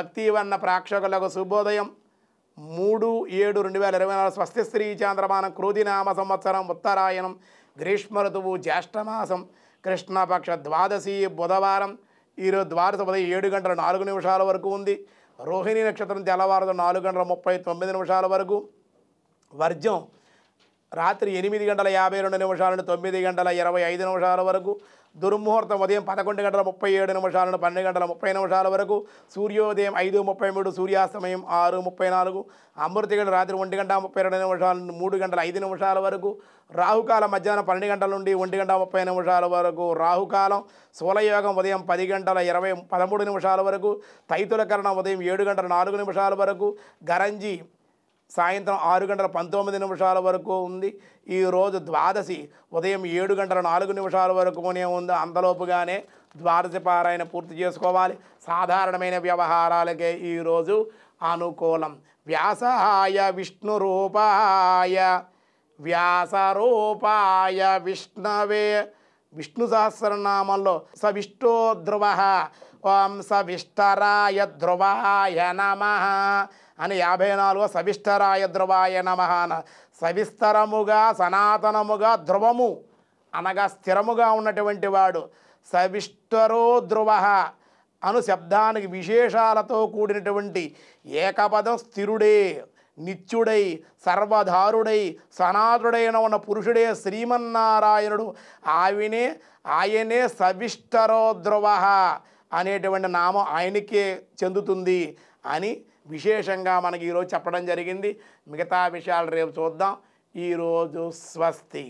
భక్తివన్న ప్రేక్షకులకు శుభోదయం 3/7/2024 స్వస్తి శ్రీ చాంద్రమానం క్రోధినామ సంవత్సరం ఉత్తరాయణం గ్రీష్మ ఋతువు జ్యేష్ఠమాసం కృష్ణపక్ష ద్వాదశి బుధవారం. ఈరోజు ద్వాదశ ఉదయం 7:04 వరకు ఉంది. రోహిణి నక్షత్రం తెల్లవారుతో 4:39 వరకు. వర్జం రాత్రి 8:52 నుండి 9:25 వరకు. దుర్ముహూర్తం ఉదయం 11:37 నుండి 12:30 వరకు. సూర్యోదయం 5:33, సూర్యాస్తమయం 6:34. అమృతగంట రాత్రి 1:32 నుండి 3:05 వరకు. రాహుకాలం మధ్యాహ్నం 12 నుండి 1:30 వరకు రాహుకాలం. శూలయోగం ఉదయం 10:13 వరకు. తైతులకరణం ఉదయం 7:04 వరకు. గరంజి సాయంత్రం 6:19 వరకు ఉంది. ఈరోజు ద్వాదశి ఉదయం 7:04 వరకునే ఉంది. అంతలోపుగానే ద్వాదశి పారాయణ పూర్తి చేసుకోవాలి. సాధారణమైన వ్యవహారాలకే ఈరోజు అనుకూలం. వ్యాసాయ విష్ణురూపాయ వ్యాసరూపాయ విష్ణవే. విష్ణు సహస్రనామంలో సవిష్టో ధ్రువ ఓం సవిష్టరాయ ధ్రువాయ నమః అని 54 సవిష్టరాయ ధ్రువాయ నమః. సవిస్తరముగా సనాతనముగా ధ్రువము అనగా స్థిరముగా ఉన్నటువంటి వాడు. సవిష్టరో ధ్రువ అను శబ్దానికి విశేషాలతో కూడినటువంటి ఏకపదం స్థిరుడే, నిత్యుడై, సర్వధారుడై, సనాతుడైన ఉన్న పురుషుడే శ్రీమన్నారాయణుడు. ఆయనే సవిష్టరో ధ్రువ అనేటువంటి నామం ఆయనకే చెందుతుంది అని విశేషంగా మనకి ఈరోజు చెప్పడం జరిగింది. మిగతా విషయాలు రేపు చూద్దాం. ఈరోజు స్వస్తి.